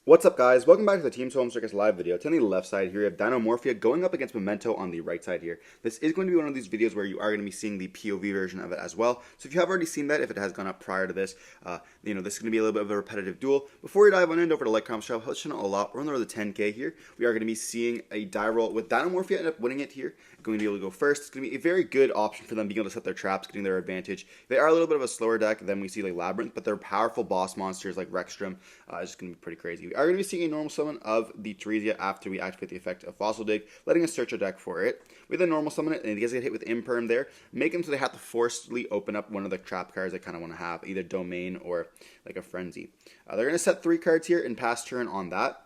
What's up, guys? Welcome back to the Team Solemn Circus live video. On the left side here, we have Dinomorphia going up against Memento on the right side here. This is going to be one of these videos where you are going to be seeing the POV version of it as well. So if you have already seen that, if it has gone up prior to this, this is going to be a little bit of a repetitive duel. Before we dive on in, don't forget to like, comment, subscribe, helps channel a lot. We're on the road to 10K here. We are going to be seeing a die roll with Dinomorphia end up winning it here. Going to be able to go first. It's going to be a very good option for them being able to set their traps, getting their advantage. They are a little bit of a slower deck than we see like Labyrinth, but they're powerful boss monsters like Rexstrom. It's just going to be pretty crazy. We are going to be seeing a normal summon of the Teresia after we activate the effect of Fossil Dig, letting us search our deck for it. We then normal summon it, and it gets hit with Imperm there, make them so they have to forcibly open up one of the trap cards they kind of want to have, either Domain or like a Frenzy. They're going to set 3 cards here and pass turn on that.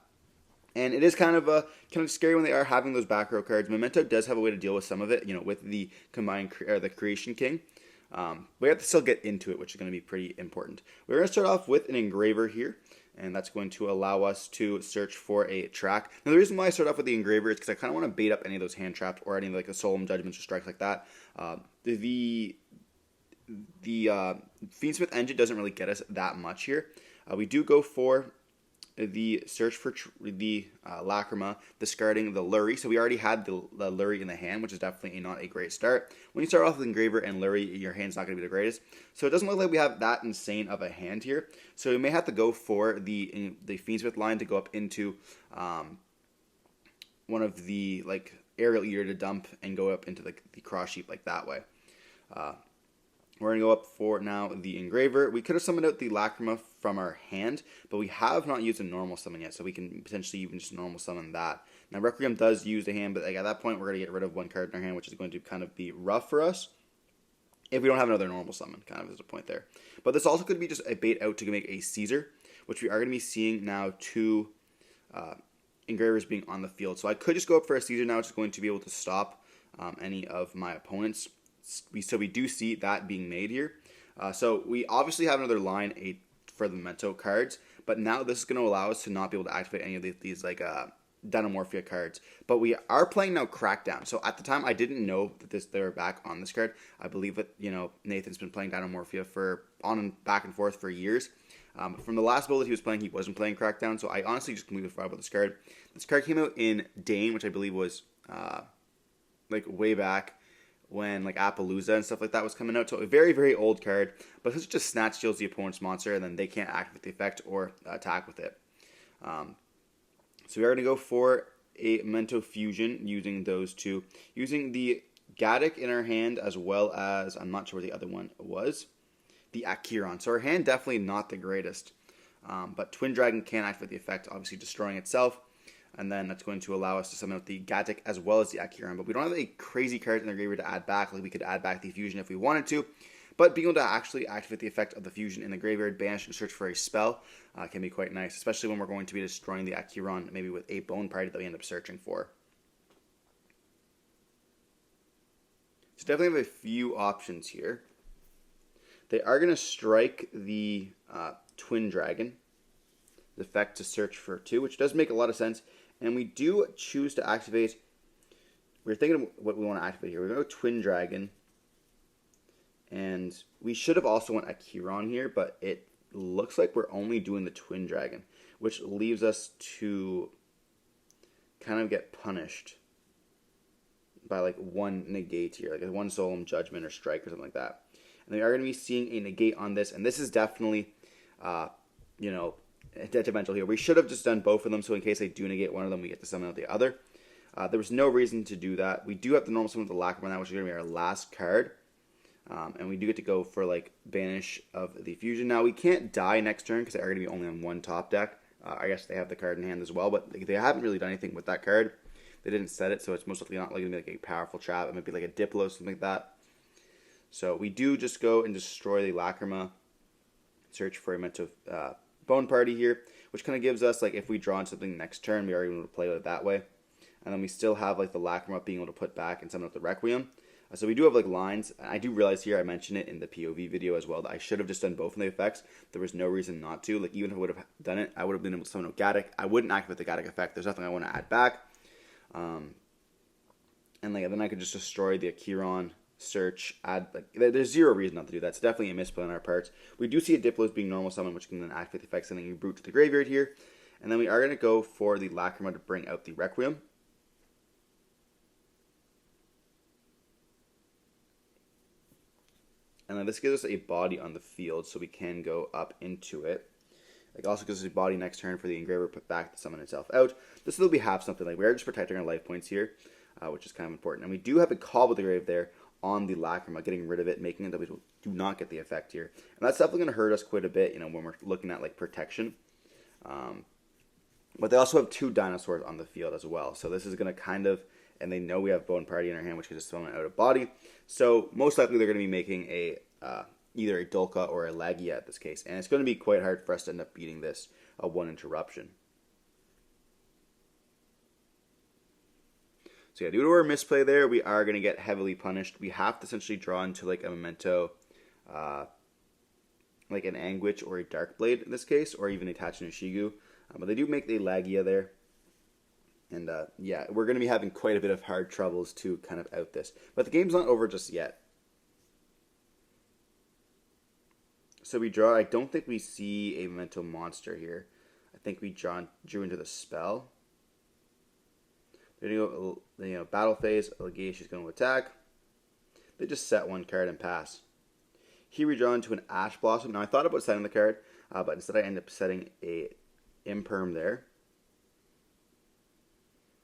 And it is kind of scary when they are having those back row cards. Memento does have a way to deal with some of it, with the combined the Creation King. We have to still get into it, which is going to be pretty important. We're going to start off with an Engraver here, and that's going to allow us to search for a track. Now, the reason why I start off with the Engraver is because I kind of want to bait up any of those hand traps or any of like the Solemn Judgments or strikes like that. The Fiendsmith Engine doesn't really get us that much here. We do go for the search for the Lacrima, discarding the Lurie. So we already had the Lurie in the hand, which is definitely not a great start. When you start off with Engraver and Lurie, your hand's not going to be the greatest. So it doesn't look like we have that insane of a hand here. So we may have to go for the Fiendsmith line to go up into one of the like Aerial Eater to dump and go up into the Cross Sheep like that way. We're going to go up for now the Engraver. We could have summoned out the Lacrima from our hand, but we have not used a normal summon yet, so we can potentially even just normal summon that. Now, Requiem does use the hand, but like, at that point, we're going to get rid of one card in our hand, which is going to kind of be rough for us if we don't have another normal summon, kind of is the point there. But this also could be just a bait out to make a Caesar, which we are going to be seeing now 2 Engravers being on the field. So I could just go up for a Caesar now, which is going to be able to stop any of my opponents. So we do see that being made here. So we obviously have another line for the Memento cards, but now this is going to allow us to not be able to activate any of these like Dinomorphia cards. But we are playing now Crackdown. So at the time, I didn't know that they were back on this card. I believe that Nathan's been playing Dinomorphia for on and back and forth for years. From the last build that he was playing, he wasn't playing Crackdown. So I honestly just completely forgot about this card. This card came out in Dane, which I believe was like way back when like Appaloosa and stuff like that was coming out. So a very, very old card, but this just snatch steals the opponent's monster, and then they can't activate the effect or attack with it. So we are going to go for a Memento Fusion using those two. Using the Gaddock in our hand, as well as, I'm not sure what the other one was, the Acheron. So our hand definitely not the greatest. But Twin Dragon can activate the effect, obviously destroying itself. And then that's going to allow us to summon out the Gaddock as well as the Acheron. But we don't have any crazy cards in the graveyard to add back. Like we could add back the Fusion if we wanted to. But being able to actually activate the effect of the Fusion in the graveyard, banish and search for a spell can be quite nice. Especially when we're going to be destroying the Acheron, maybe with a Bone Party that we end up searching for. So definitely have a few options here. They are going to strike the Twin Dragon. The effect to search for 2, which does make a lot of sense. And we do choose to activate. We're thinking of what we want to activate here. We're going to go Twin Dragon. And we should have also went Acheron here, but it looks like we're only doing the Twin Dragon, which leaves us to kind of get punished by like one negate here, like one Solemn Judgment or Strike or something like that. And we are going to be seeing a negate on this, and this is definitely, detrimental here. We should have just done both of them, so in case they do negate one of them, we get to summon out the other. There was no reason to do that. We do have the normal summon of the Lacrima now, which is going to be our last card. And we do get to go for like banish of the Fusion. Now we can't die next turn because they are going to be only on one top deck. I guess they have the card in hand as well, but they haven't really done anything with that card. They didn't set it, so it's most likely not going to be like a powerful trap. It might be like a Diplo, something like that. So we do just go and destroy the Lacrima. Search for a Memento Bone Party here, which kind of gives us, like, if we draw on something next turn, we are able to play with it that way. And then we still have, like, the Lacrima being able to put back and summon up the Requiem. So we do have, like, lines. I do realize here, I mentioned it in the POV video as well, that I should have just done both of the effects. There was no reason not to. Like, even if I would have done it, I would have been able to summon out Gaddock. I wouldn't activate the Gaddock effect. There's nothing I want to add back. And, like, then I could just destroy the Acheron, search, add, like, there's zero reason not to do that. It's definitely a misplay on our parts. We do see a Diplos being normal summon, which can then activate the effects, sending you Brute to the graveyard here. And then we are going to go for the Lacrima to bring out the Requiem. And then this gives us a body on the field, so we can go up into it. It also gives us a body next turn for the Engraver put back to summon itself out. This will be half something. Like, we are just protecting our life points here, which is kind of important. And we do have a Call with the Grave there on the Lacrima, getting rid of it, making it that we do not get the effect here. And that's definitely going to hurt us quite a bit, when we're looking at, like, protection. But they also have 2 dinosaurs on the field as well. So this is going to kind of... And they know we have Bone Party in our hand, which can just summon out of body. So most likely they're going to be making a either a Dulka or a Lagia at this case. And it's going to be quite hard for us to end up beating this 1 interruption. So yeah, due to our misplay there, we are going to get heavily punished. We have to essentially draw into like a Memento, like an Anguish or a Darkblade in this case, or even a Tachinoshigu. But they do make the Lagia there. And yeah, we're going to be having quite a bit of hard troubles to kind of out this. But the game's not over just yet. So we draw. I don't think we see a Memento monster here. I think we drew into the spell. They're going to go, battle phase. Legation is going to attack. They just set 1 card and pass. Here we draw into an Ash Blossom. Now I thought about setting the card, but instead I end up setting a Imperm there.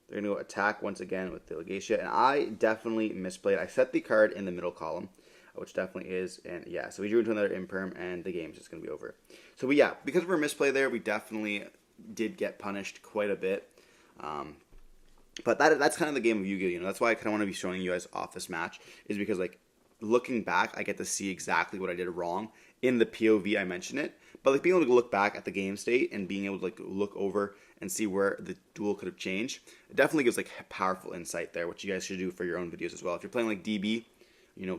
They're going to go attack once again with the Legacia. And I definitely misplayed. I set the card in the middle column, which definitely is. And yeah, so we drew into another Imperm, and the game's just going to be over. So yeah, because of our misplay there, we definitely did get punished quite a bit. But that's kind of the game of Yu-Gi-Oh! That's why I kind of want to be showing you guys off this match, is because, like, looking back, I get to see exactly what I did wrong. In the POV, I mention it. But, like, being able to look back at the game state and being able to, like, look over and see where the duel could have changed, it definitely gives, like, powerful insight there, which you guys should do for your own videos as well. If you're playing, like, DB,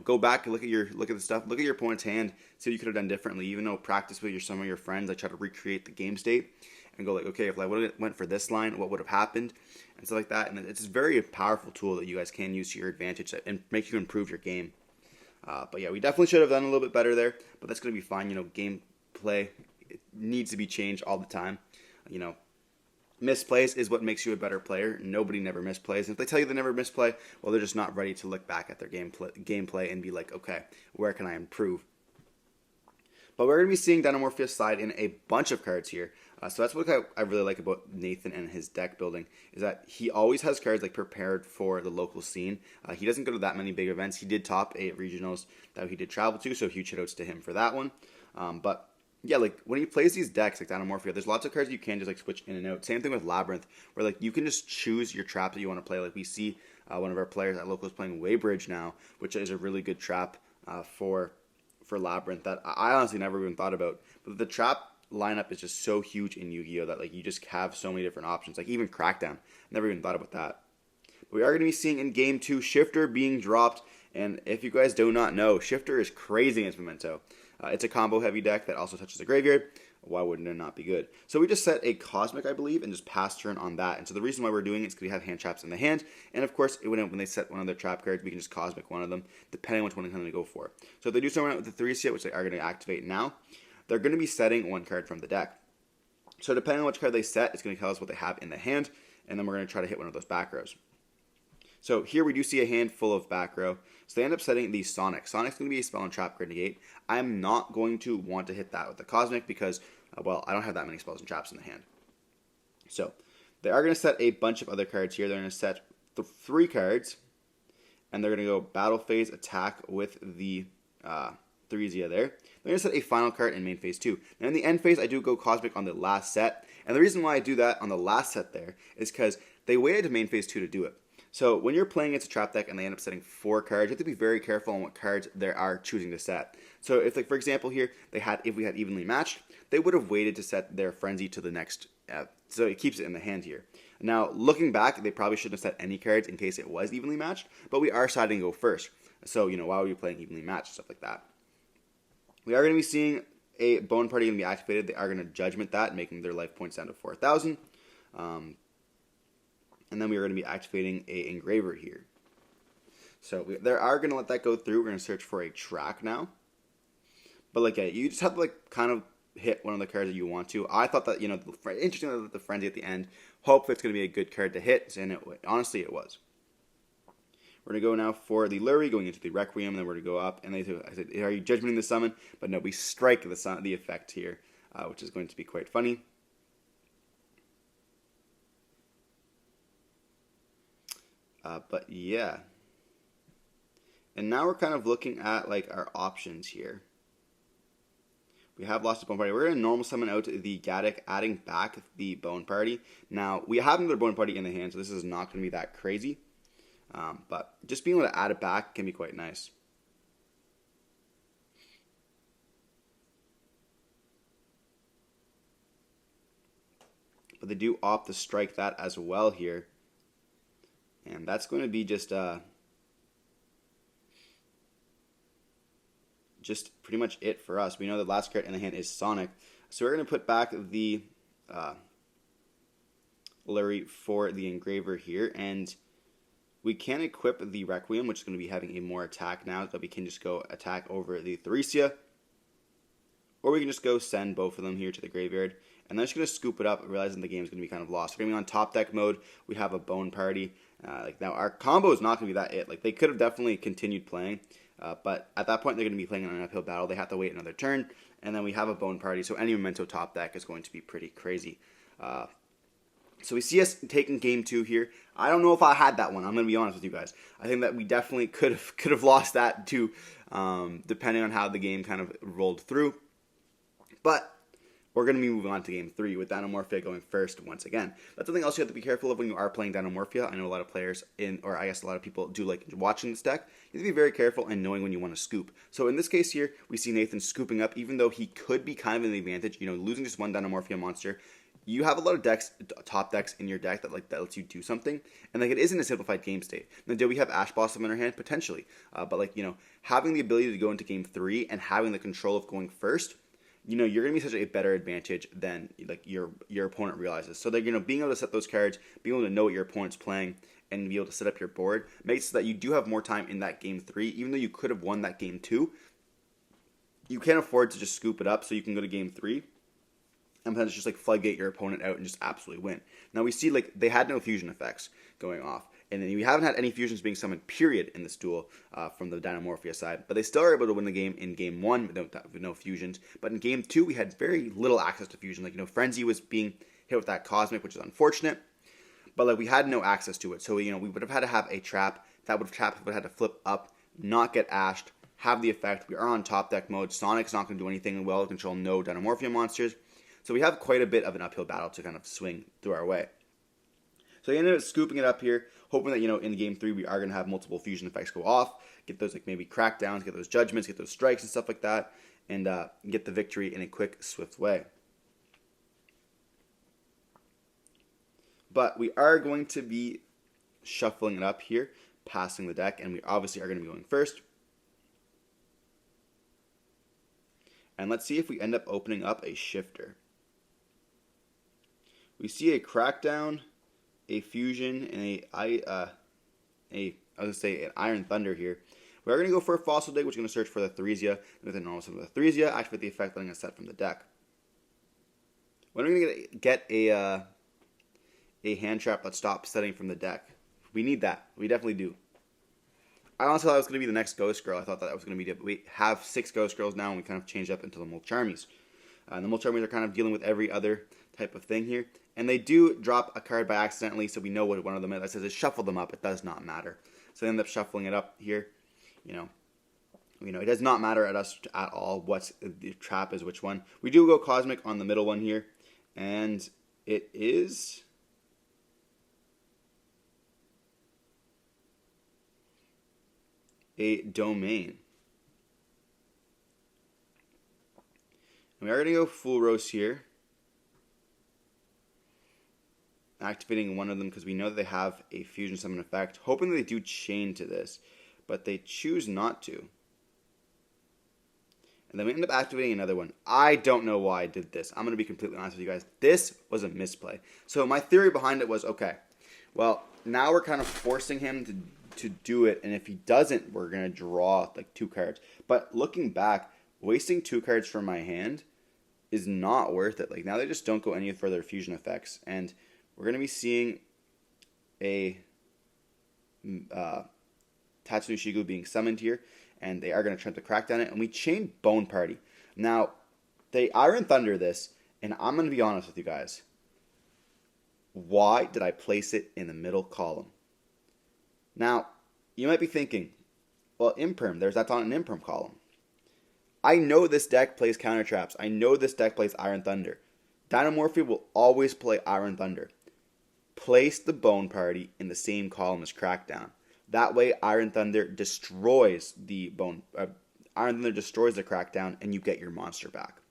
go back and look at the stuff, look at your opponent's hand, see what you could have done differently. Even though practice with some of your friends, I try to recreate the game state and go, like, okay, if I would have went for this line, what would have happened? And stuff like that. And it's a very powerful tool that you guys can use to your advantage and make you improve your game. But yeah, we definitely should have done a little bit better there, but that's going to be fine. Gameplay, it needs to be changed all the time. Misplays is what makes you a better player. Nobody never misplays. And if they tell you they never misplay, well, they're just not ready to look back at their gameplay and be like, okay, where can I improve? But we're going to be seeing Dinomorphia slide in a bunch of cards here. So that's what I really like about Nathan and his deck building, is that he always has cards like prepared for the local scene. He doesn't go to that many big events. He did top 8 regionals that he did travel to, so huge shoutouts to him for that one. But yeah, like when he plays these decks like Dinomorphia, there's lots of cards you can just like switch in and out. Same thing with Labyrinth, where like you can just choose your trap that you want to play. Like we see one of our players at local is playing Waybridge now, which is a really good trap for Labyrinth that I honestly never even thought about. But the trap lineup is just so huge in Yu-Gi-Oh! That like you just have so many different options. Like even Crackdown, never even thought about that. But we are going to be seeing in game 2 Shifter being dropped, and if you guys do not know, Shifter is crazy against Memento. It's a combo heavy deck that also touches the graveyard. Why wouldn't it not be good? So we just set a Cosmic, I believe, and just pass turn on that. And so the reason why we're doing it is because we have hand traps in the hand. And of course, when they set one of their trap cards, we can just Cosmic one of them, depending on which one they're going to go for. So if they do something with the 3 set, which they are going to activate now, they're going to be setting 1 card from the deck. So depending on which card they set, it's going to tell us what they have in the hand. And then we're going to try to hit one of those back rows. So here we do see a hand full of back row. So they end up setting the Sonic. Sonic's going to be a spell and trap card negate. I'm not going to want to hit that with the Cosmic because, well, I don't have that many spells and traps in the hand. So they are going to set a bunch of other cards here. They're going to set 3 cards. And they're going to go battle phase attack with the 3-Zia there. They're going to set a final card in main phase 2. Now in the end phase, I do go Cosmic on the last set. And the reason why I do that on the last set there is because they waited to main phase 2 to do it. So when you're playing against a trap deck and they end up setting 4 cards, you have to be very careful on what cards they are choosing to set. So if, like for example here, if we had evenly matched, they would have waited to set their Frenzy to the next. So it keeps it in the hand here. Now looking back, they probably shouldn't have set any cards in case it was evenly matched, but we are deciding to go first. So why would we be playing evenly matched, stuff like that? We are going to be seeing a Bone Party going to be activated. They are going to Judgment that, making their life points down to 4,000. And then we are going to be activating a Engraver here. So they are going to let that go through. We're going to search for a track now. But like, you just have to like kind of hit one of the cards that you want to. I thought that, interesting that the Frenzy at the end. Hopefully it's going to be a good card to hit, and honestly it was. We're going to go now for the Lurie, going into the Requiem, and then we're going to go up, and I said, are you judgmenting the summon? But no, we strike the effect here, which is going to be quite funny. But yeah. And now we're kind of looking at like our options here. We have lost the Bone Party. We're going to normal summon out the Gaddock, adding back the Bone Party. Now, we have another Bone Party in the hand, so this is not going to be that crazy. But just being able to add it back can be quite nice. But they do opt to strike that as well here. And that's going to be just pretty much it for us. We know the last card in the hand is Sonic. So we're going to put back the Lurie for the Engraver here. And we can equip the Requiem, which is going to be having a more attack now. So we can just go attack over the Theresia. Or we can just go send both of them here to the graveyard. And then just going to scoop it up, realizing the game is going to be kind of lost. We're going to be on top deck mode. We have a Bone Party. Now, our combo is not going to be that it. Like, they could have definitely continued playing. But at that point, they're going to be playing an uphill battle. They have to wait another turn. And then we have a Bone Party. So any Memento top deck is going to be pretty crazy. So we see us taking game 2 here. I don't know if I had that one. I'm going to be honest with you guys. I think that we definitely could have lost that too, depending on how the game kind of rolled through. But we're going to be moving on to game 3 with Dinomorphia going first once again. That's something else you have to be careful of when you are playing Dinomorphia. I know a lot of players or I guess a lot of people do like watching this deck. You have to be very careful and knowing when you want to scoop. So in this case here, we see Nathan scooping up, even though he could be kind of in the advantage. Losing just one Dinomorphia monster. You have a lot of decks, top decks in your deck that lets you do something, and it isn't a simplified game state. Now, do we have Ash Blossom in our hand? Potentially, but having the ability to go into game 3 and having the control of going first, you're going to be such a better advantage than your opponent realizes. So that being able to set those cards, being able to know what your opponent's playing, and be able to set up your board makes it so that you do have more time in that game 3, even though you could have won that game 2. You can't afford to just scoop it up so you can go to game 3. And then just floodgate your opponent out and just absolutely win. Now we see they had no fusion effects going off. And then we haven't had any fusions being summoned, period, in this duel from the Dinomorphia side. But they still are able to win the game in game 1 with no fusions. But in game 2, we had very little access to fusion. Frenzy was being hit with that Cosmic, which is unfortunate. But we had no access to it. So we would have had to have a trap. That would have had to flip up, not get ashed, have the effect. We are on top deck mode. Sonic's not going to do anything well to control no Dinomorphia monsters. So we have quite a bit of an uphill battle to kind of swing through our way. So I ended up scooping it up here, hoping that, in game 3 we are going to have multiple fusion effects go off, get those maybe crackdowns, get those judgments, get those strikes and stuff like that, and get the victory in a quick, swift way. But we are going to be shuffling it up here, passing the deck, and we obviously are going to be going first. And let's see if we end up opening up a shifter. We see a Crackdown, a Fusion, and an Iron Thunder here. We are going to go for a Fossil Dig, which is going to search for the Theresia. With a normal summon of the Theresia, activate the effect, letting us set from the deck. When are we going to get a hand trap that stops setting from the deck? We need that. We definitely do. I honestly thought it was going to be the next Ghost Girl. I thought that was going to be... We have 6 Ghost Girls now, and we kind of changed up into the Molcharmies. And the Molcharmies are kind of dealing with every other type of thing here. And they do drop a card by accidentally, so we know what one of them is. That says shuffle them up. It does not matter. So I end up shuffling it up here. It does not matter at all what the trap is, which one. We do go Cosmic on the middle one here. And it is... a Domain. And we are going to go Full Roast here. Activating one of them because we know that they have a Fusion Summon effect. Hoping that they do chain to this. But they choose not to. And then we end up activating another one. I don't know why I did this. I'm going to be completely honest with you guys. This was a misplay. So my theory behind it was, okay, well, now we're kind of forcing him to do it. And if he doesn't, we're going to draw 2 cards. But looking back, wasting 2 cards from my hand is not worth it. Like, now they just don't go any further fusion effects. And we're going to be seeing a Tatsumi Shigu being summoned here, and they are going to attempt to crack down it. And we chain Bone Party. Now, they Iron Thunder this, and I'm going to be honest with you guys. Why did I place it in the middle column? Now, you might be thinking, well, Imperm, that's on an Imperm column. I know this deck plays Counter Traps. I know this deck plays Iron Thunder. Dinomorphia will always play Iron Thunder. Place the Bone Party in the same column as Crackdown. That way, Iron Thunder destroys the Crackdown, and you get your monster back.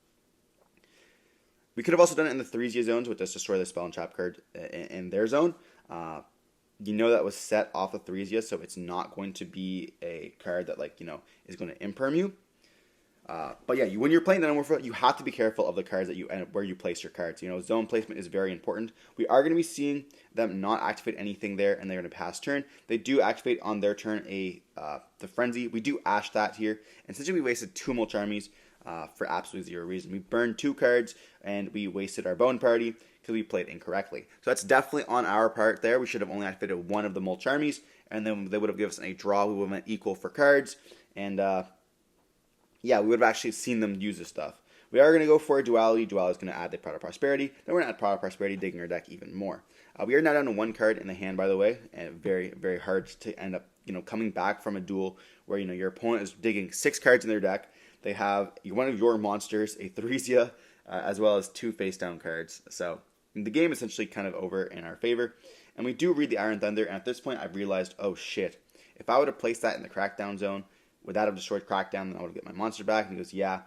We could have also done it in the Theresia zones, which just destroy the spell and trap card in their zone. You know that was set off of Theresia, so it's not going to be a card that is going to imperm you. But yeah, when you're playing Dinomorphia, you have to be careful of the cards that where you place your cards. Zone placement is very important. We are going to be seeing them not activate anything there, and they're going to pass turn. They do activate on their turn the Frenzy. We do Ash that here, and essentially we wasted 2 Molcharmies for absolutely zero reason. We burned 2 cards, and we wasted our Bone Party because we played incorrectly. So that's definitely on our part there. We should have only activated 1 of the Molcharmies, and then they would have given us a draw. We would have been equal for cards, and yeah, we would have actually seen them use this stuff. We are going to go for a Duality. Duality is going to add the Product Prosperity. Then we're going to add Product Prosperity, digging our deck even more. We are now down to 1 card in the hand, by the way, and very, very hard to end up, coming back from a duel where, your opponent is digging 6 cards in their deck. They have one of your monsters, a Theresia, as well as 2 face-down cards. So the game is essentially kind of over in our favor. And we do read the Iron Thunder, and at this point I've realized, oh shit, if I would have placed that in the Crackdown zone, would that have destroyed Crackdown? Then I would get my monster back. And he goes, yeah.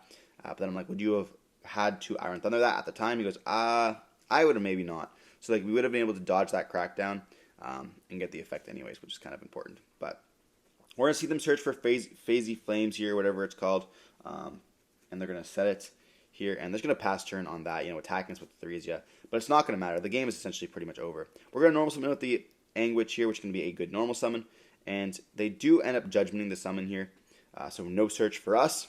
But then I'm like, would you have had to Iron Thunder that at the time? He goes, I would have maybe not. So we would have been able to dodge that Crackdown and get the effect anyways, which is kind of important. But we're going to see them search for Phasey Flames here, whatever it's called. And they're going to set it here. And they're going to pass turn on that, attacking us with Theresia. But it's not going to matter. The game is essentially pretty much over. We're going to normal summon with the Anguich here, which is going to be a good normal summon. And they do end up judgmenting the summon here. So no search for us.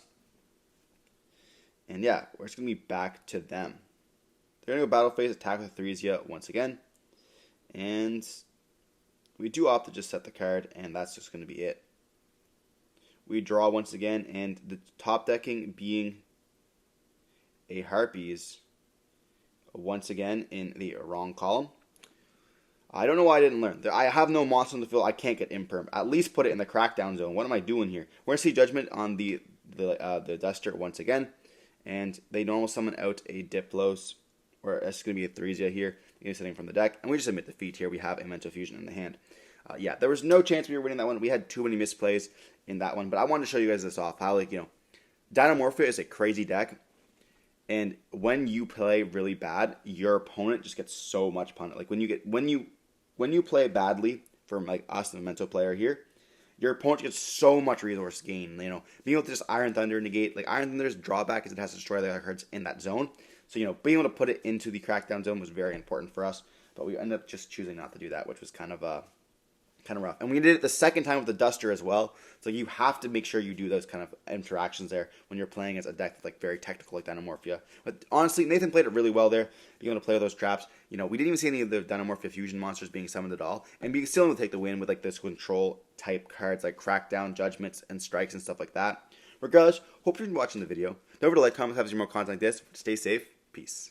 And yeah, we're just going to be back to them. They're going to go battle phase, attack with Theresia once again. And we do opt to just set the card, and that's just going to be it. We draw once again, and the top decking being a Harpies once again in the wrong column. I don't know why I didn't learn. I have no monster on the field. I can't get Imperm. At least put it in the Crackdown zone. What am I doing here? We're going to see Judgment on the Duster once again. And they normal summon out a Diplos. Or it's going to be a Theresia here. You're setting from the deck. And we just admit defeat here. We have a Memento Fusion in the hand. Yeah, there was no chance we were winning that one. We had too many misplays in that one. But I wanted to show you guys this off. How, Dinomorphia is a crazy deck. And when you play really bad, your opponent just gets so much punish. Like when you play badly, from us, the Memento player here, your opponent gets so much resource gain. Being able to just Iron Thunder negate. Iron Thunder's drawback is it has to destroy the other cards in that zone. So being able to put it into the Crackdown zone was very important for us. But we ended up just choosing not to do that, which was kind of rough. And we did it the second time with the Duster as well. So you have to make sure you do those kind of interactions there when you're playing as a deck that's very technical like Dinomorphia. But honestly, Nathan played it really well there, being able to play with those traps. We didn't even see any of the Dinomorphia fusion monsters being summoned at all. And being still able to take the win with this control type cards like Crackdown, Judgments, and Strikes and stuff like that. Regardless, hope you've been watching the video. Don't forget to like, comment, have some more content like this. Stay safe. Peace.